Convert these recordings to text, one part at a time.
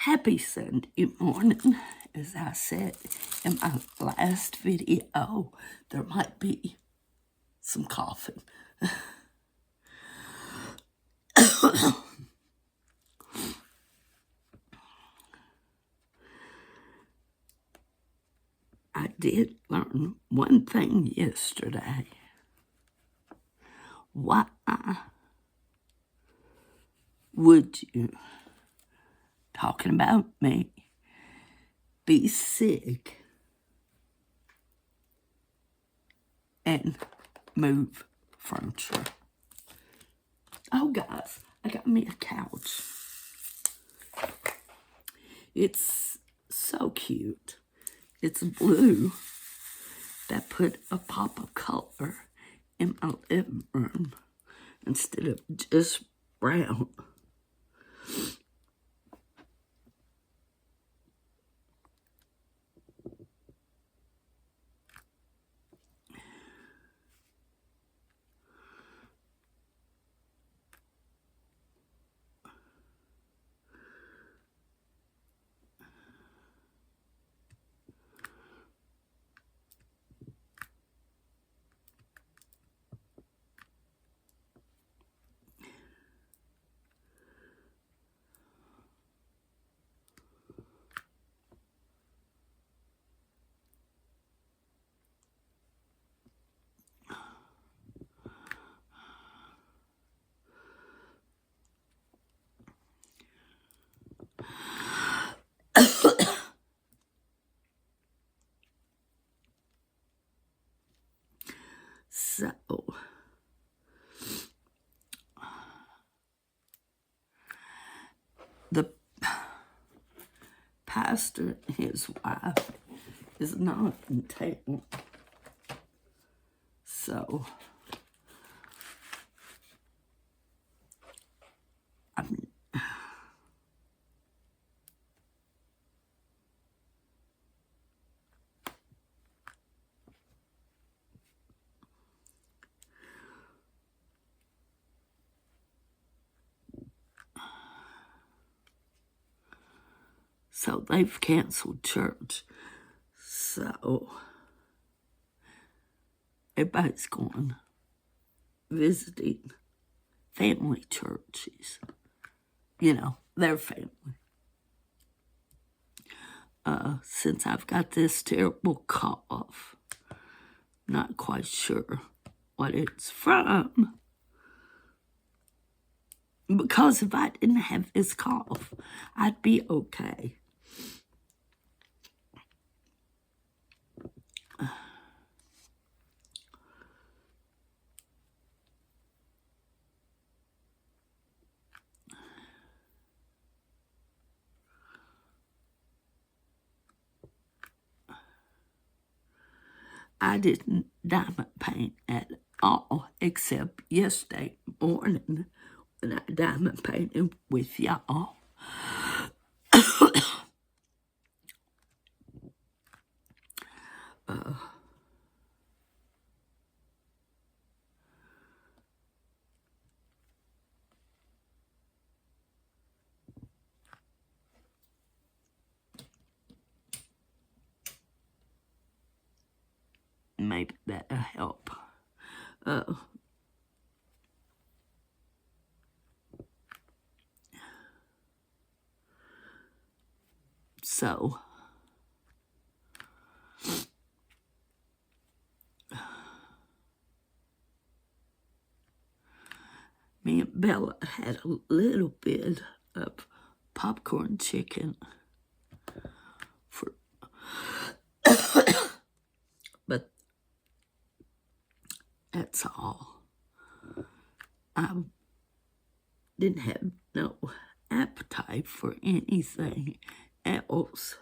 Happy Sunday morning. As I said in my last video, there might be some coughing. I did learn one thing yesterday. Why would you, talking about me, be sick and move furniture? Oh, guys, I got me a couch. It's so cute. It's blue. That put a pop of color in my living room instead of just brown. So, the pastor and his wife is not in town. So, so they've canceled church. So, everybody's going visiting family churches. You know, their family. Since I've got this terrible cough, not quite sure what it's from. Because if I didn't have this cough, I'd be okay. I didn't diamond paint at all, except yesterday morning when I diamond painted with y'all. Maybe that'll help. So, me and Bella had a little bit of popcorn chicken for, but that's all. I didn't have no appetite for anything else.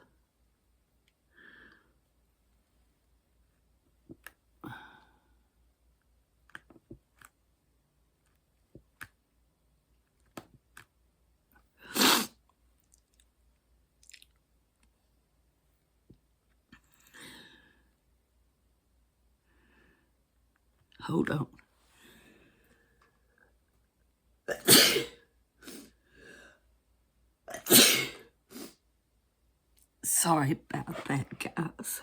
Hold on. Sorry about that, guys.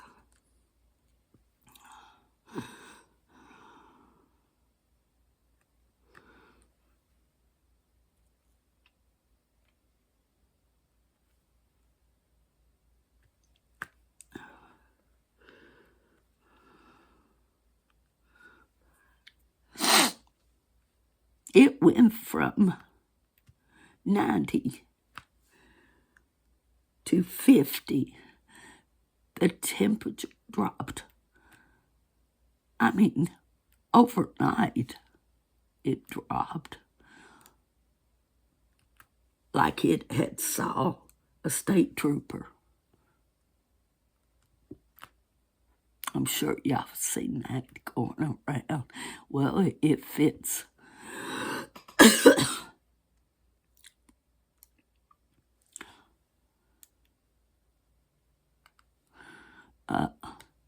It went from 90 to 50. The temperature dropped. I mean, overnight, it dropped. Like it had saw a state trooper. I'm sure y'all seen that going around. Well, it fits.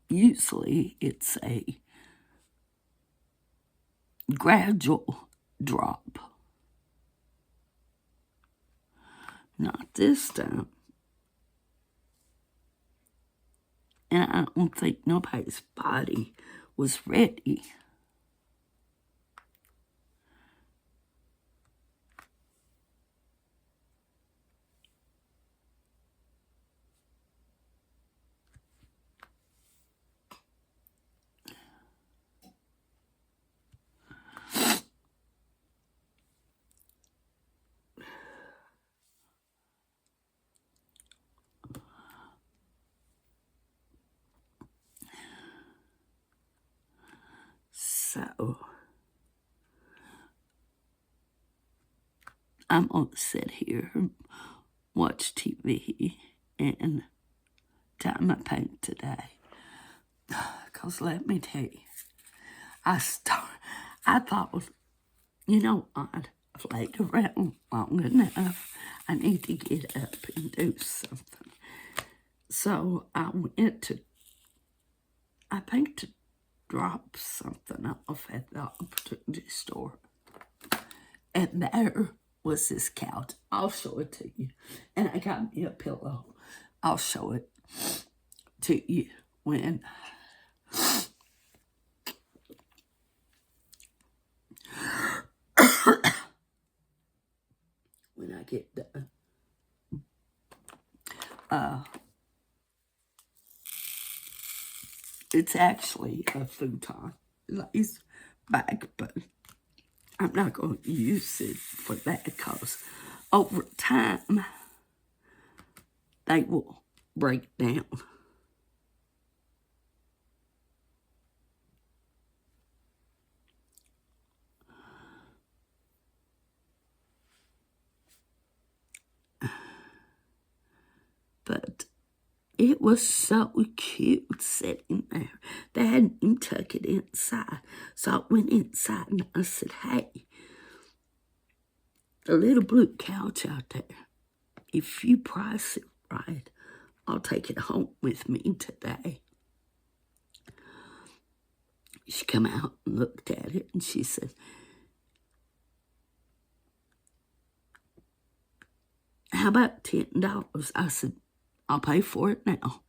Usually it's a gradual drop. Not this time. And I don't think nobody's body was ready. So I'm going to sit here and watch TV and dye my paint today. Because let me tell you, I thought, you know what, I've laid around long enough. I need to get up and do something. So I went to, I think, to drop something off at the opportunity store. And there was this couch. I'll show it to you. And I got me a pillow. I'll show it to you when I get done. It's actually a futon lace back, but I'm not going to use it for that because over time they will break down. But it was so cute sitting there. They hadn't even tucked it inside. So I went inside and I said, hey, the little blue couch out there, if you price it right, I'll take it home with me today. She come out and looked at it and she said, how about $10? I said, I'll pay for it now.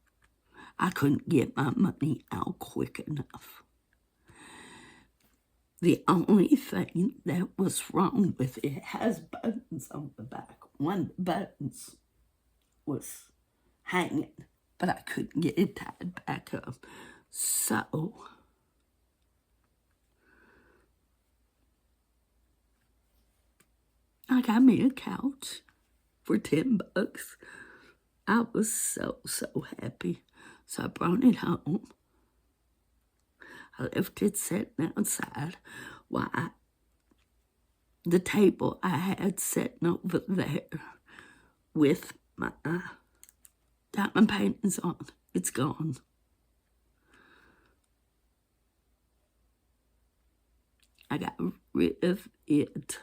I couldn't get my money out quick enough. The only thing that was wrong with it has buttons on the back. One of the buttons was hanging, but I couldn't get it tied back up. So I got me a couch for $10. I was so happy. So I brought it home. I left it sitting outside while the table I had sitting over there with my diamond paintings on. It's gone. I got rid of it.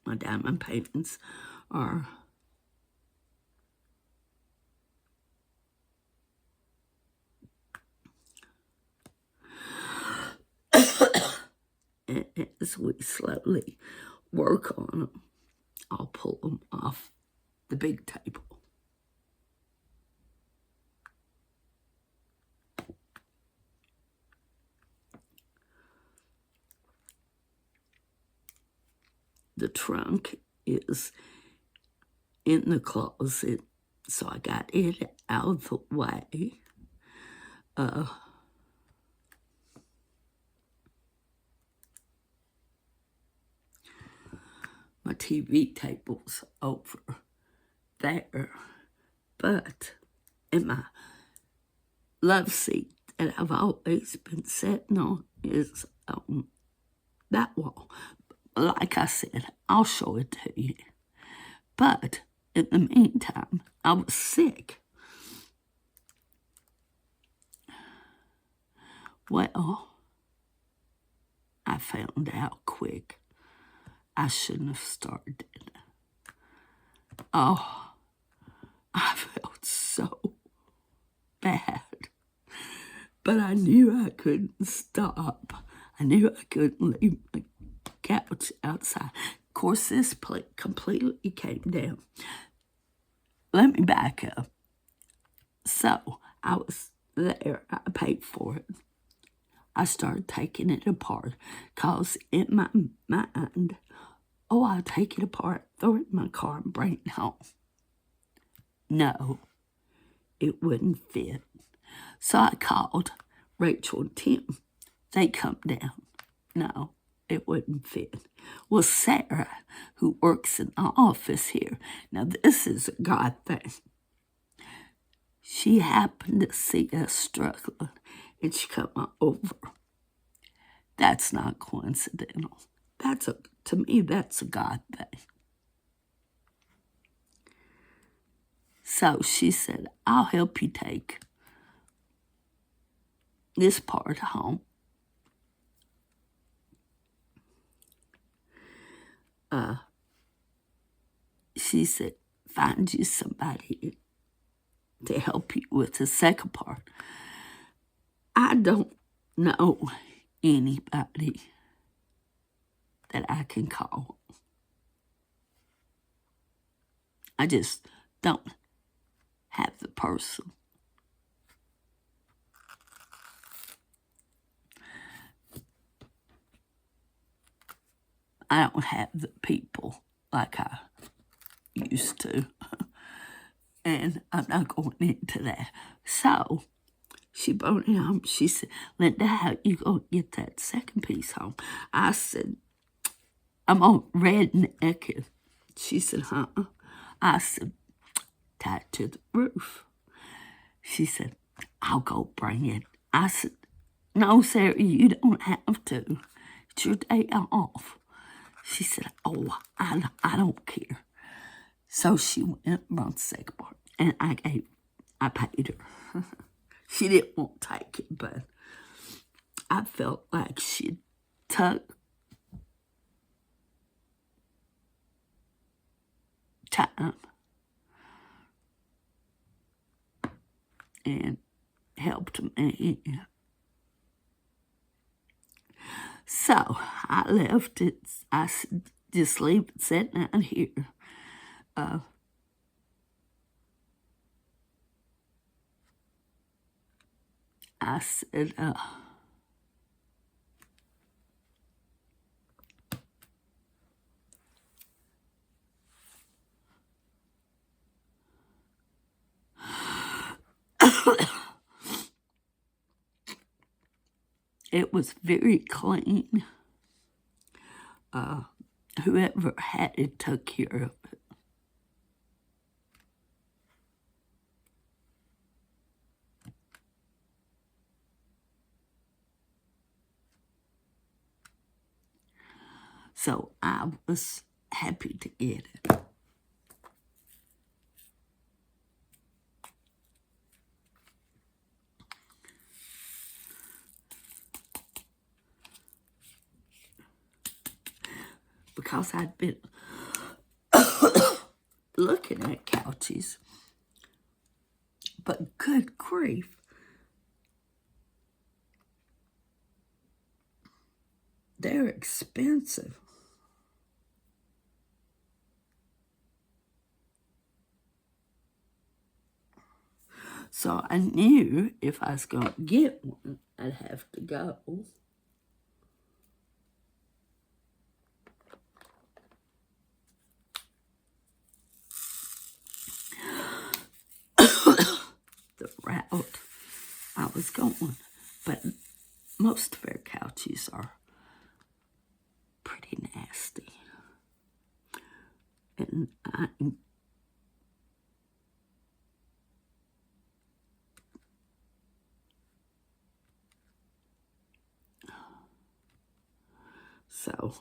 My diamond paintings are as we slowly work on them, I'll pull them off the big table. The trunk is in the closet, so I got it out of the way. My TV table's over there, but in my love seat that I've always been sitting on is on that wall. Like I said, I'll show it to you. But in the meantime, I was sick. Well, I found out quick. I shouldn't have started. Oh, I felt so bad. But I knew I couldn't stop. I knew I couldn't leave my couch outside. Of course, this plate completely came down. Let me back up. So, I was there. I paid for it. I started taking it apart because in my mind, oh, I'll take it apart, throw it in my car, and bring it home. No, it wouldn't fit. So I called Rachel and Tim. They come down. No, it wouldn't fit. Well, Sarah, who works in the office here, now this is a God thing. She happened to see us struggling, and she come over. That's not coincidental. To me, that's a God thing. So she said, I'll help you take this part home. She said, find you somebody to help you with the second part. I don't know anybody that I can call. I just don't have the person. I don't have the people like I used to. And I'm not going into that. So she brought it home. She said, Linda, how you going to get that second piece home? I said, I'm on red naked. She said, huh? I said, tie it to the roof. She said, I'll go bring it. I said, no, Sarah, you don't have to. It's your day off. She said, oh, I don't care. So she went and brought the second part, and I paid her. She didn't want to take it, but I felt like she took time and helped me. So I left it. I said, just leave it sitting down here. I said, it was very clean. Whoever had it took care of it. So I was happy to get it. Because I'd been looking at couches. But good grief. They're expensive. So I knew if I was going to get one, I'd have to go. The route I was going. But most of our couches are pretty nasty. And so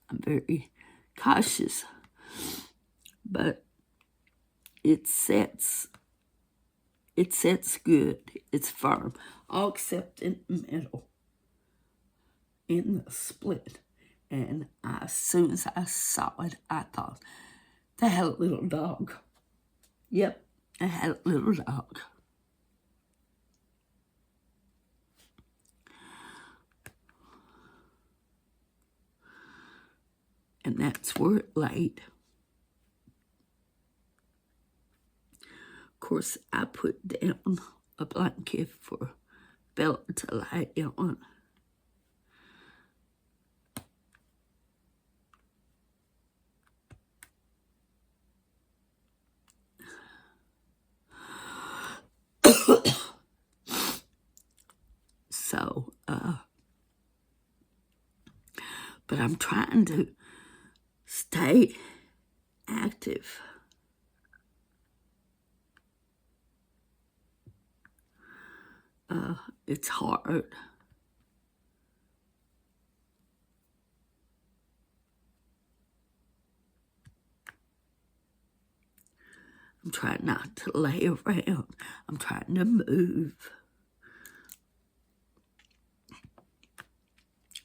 I'm very cautious. But it sets good. It's firm. All except in the middle. In the split. And as soon as I saw it, I thought, they had a little dog. Yep, I had a little dog. And that's where it laid. Of course, I put down a blanket for Bella to lie on. So, but I'm trying to stay active. It's hard. I'm trying not to lay around. I'm trying to move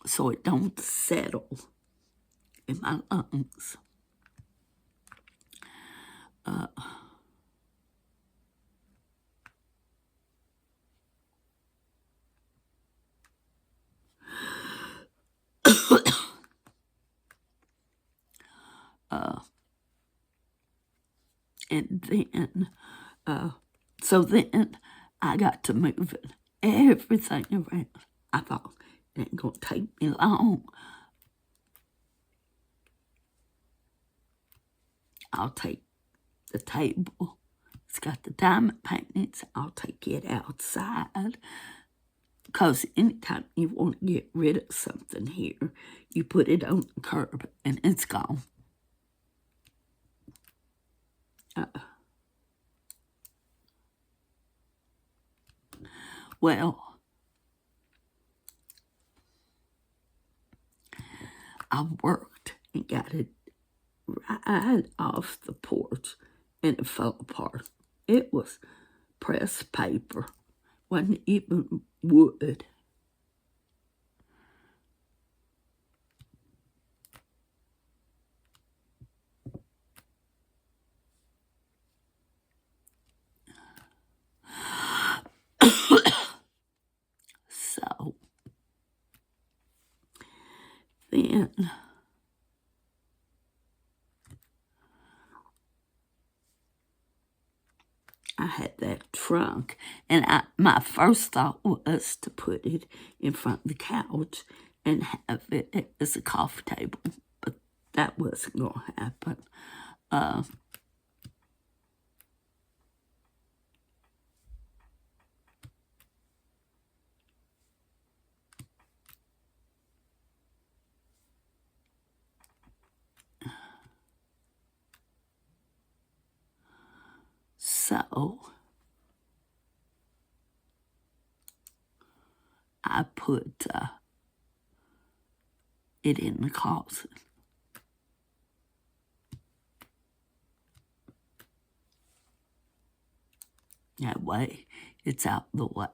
so it don't settle in my lungs. And then, so then I got to moving everything around. I thought, it ain't gonna take me long. I'll take the table. It's got the diamond paintings. I'll take it outside. Because anytime you want to get rid of something here, you put it on the curb and it's gone. Well, I worked and got it right off the porch and it fell apart. It was pressed paper, wasn't even wood. So then I had that trunk, and my first thought was to put it in front of the couch and have it as a coffee table, but that wasn't going to happen. So I put it in the closet. That way, it's out the way.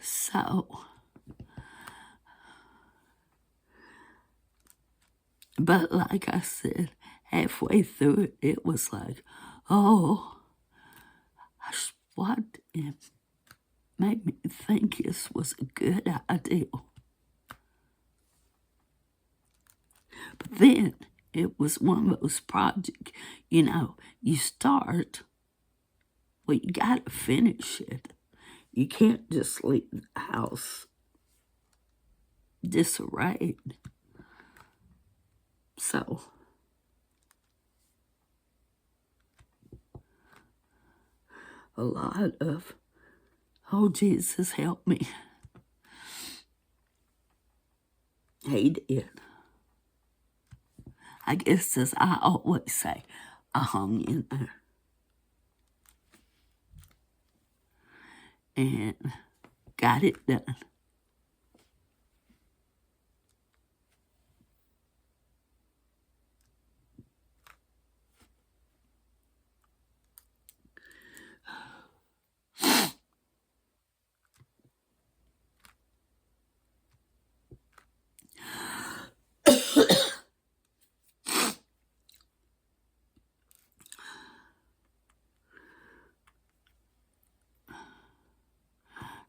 So, but like I said, halfway through it, it was like, oh, what it made me think this was a good idea. But then it was one of those projects, you start, well, you got to finish it. You can't just leave the house disarrayed. So, a lot of, oh, Jesus, help me. He did. I guess, as I always say, I hung in there. And got it done.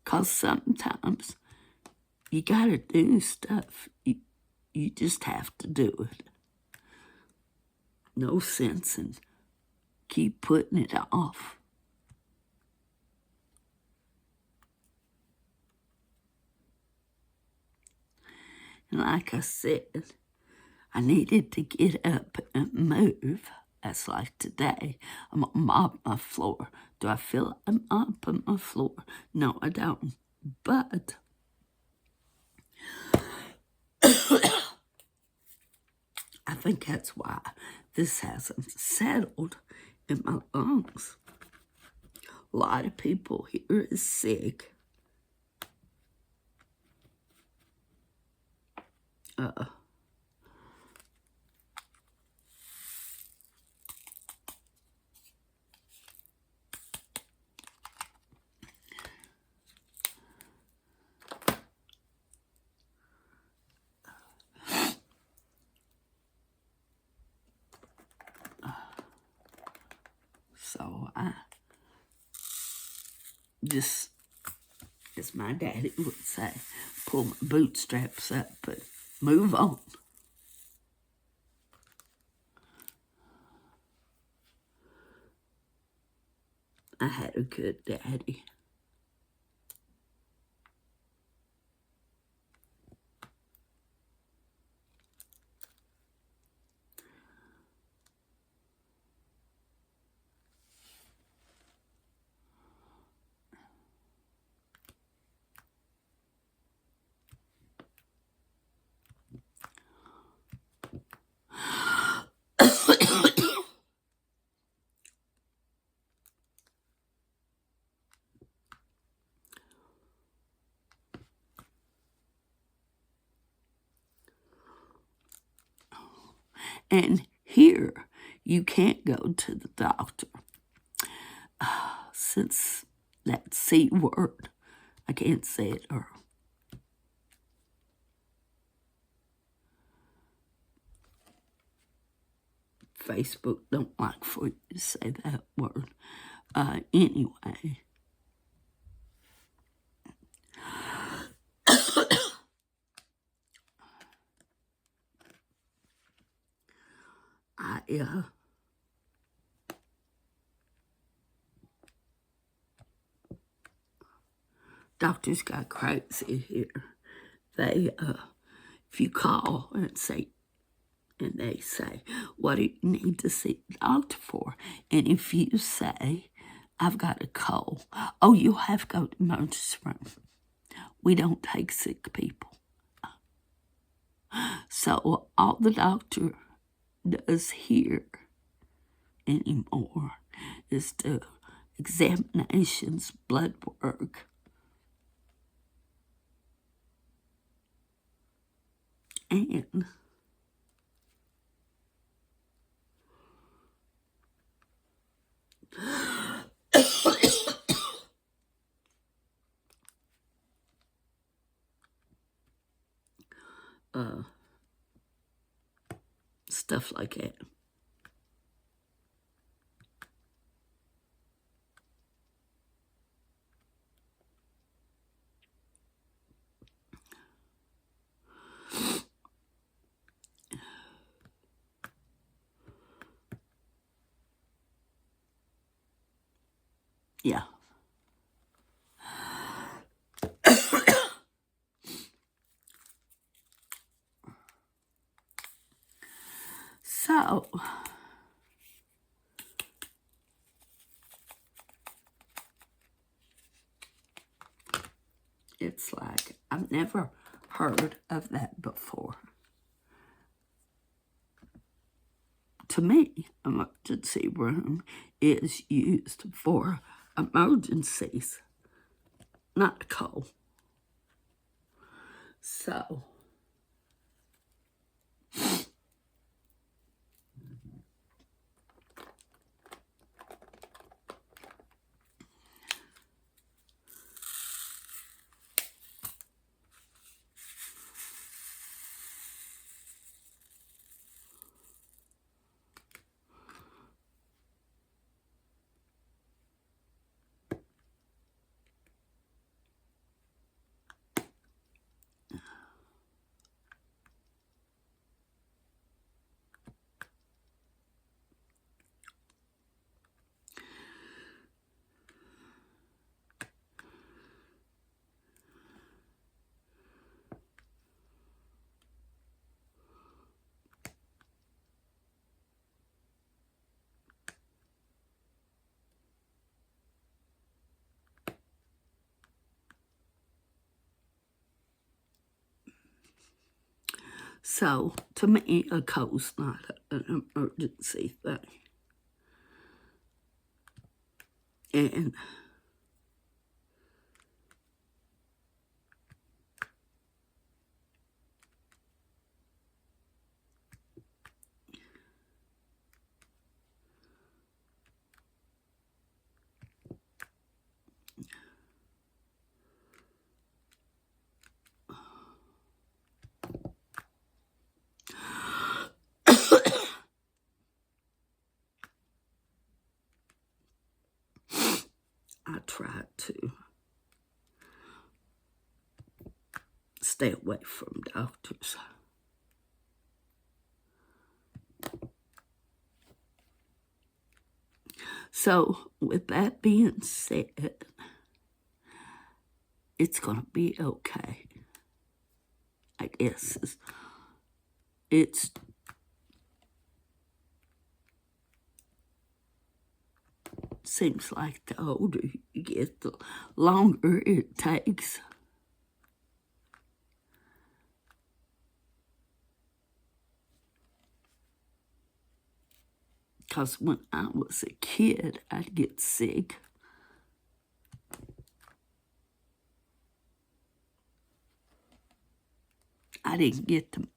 Because sometimes you got to do stuff. You just have to do it. No sense in keep putting it off. And like I said, I needed to get up and move. That's like today. I'm going to mop my floor. Do I feel like I'm mopping my floor? No, I don't. But I think that's why this hasn't settled in my lungs. A lot of people here is sick. So I just, as my daddy would say, pull my bootstraps up and move on. I had a good daddy. And here, you can't go to the doctor. Since that C word, I can't say it, or Facebook don't like for you to say that word. Anyway. Doctors got crazy here. They, if you call and they say, what do you need to see the doctor for? And if you say, I've got a cold, oh, you have to go to the emergency room. We don't take sick people. So all the doctor does here anymore is do examinations, blood work, and stuff like that. Yeah. So, it's like, I've never heard of that before. To me, emergency room is used for emergencies, not cold. So, to me, a cold's not an emergency thing. And I try to stay away from doctors. So, with that being said, it's going to be okay. I guess it's seems like the older you get, the longer it takes. Because when I was a kid, I'd get sick. I didn't get to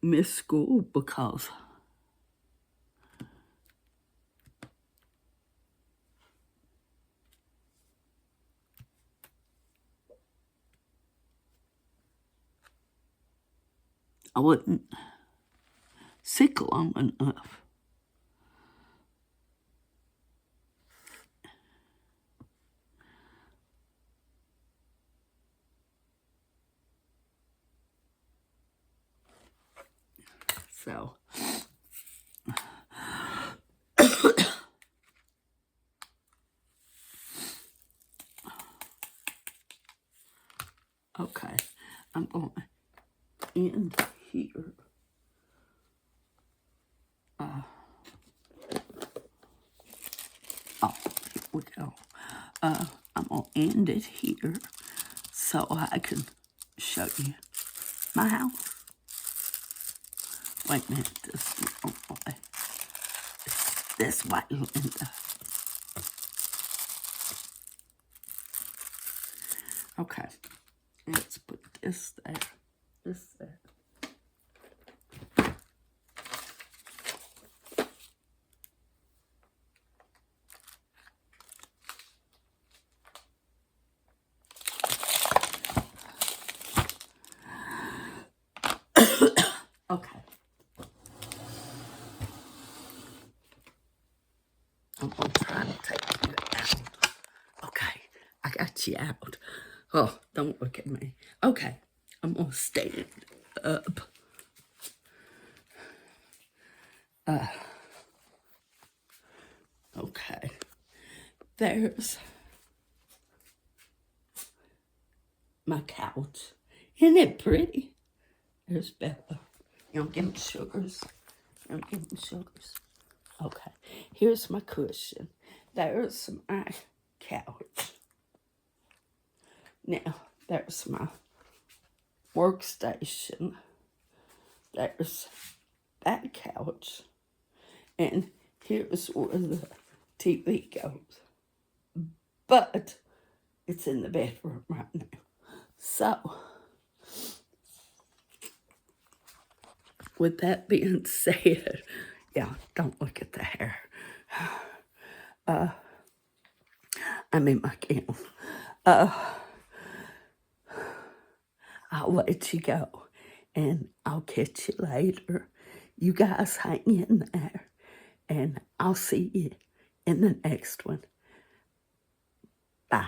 miss school because I wasn't sick long enough. So, okay, I'm going to end here. Oh, here we go. I'm going to end it here so I can show you my house. Wait a minute, this is the wrong way. It's this way, Linda. Okay, let's put this there, this there. Okay. I'm going to try to take you out. Okay, I got you out. Oh, don't look at me. Okay, I'm going to stand up. Okay. There's my couch. Isn't it pretty? There's Bella. You don't give me sugars. You don't give me sugars. Okay. Here's my cushion. There's my couch. Now, there's my workstation. There's that couch. And here's where the TV goes. But it's in the bedroom right now. So, with that being said, yeah, don't look at the hair. I'm in my gown. I'll let you go, and I'll catch you later. You guys hang in there, and I'll see you in the next one. Bye.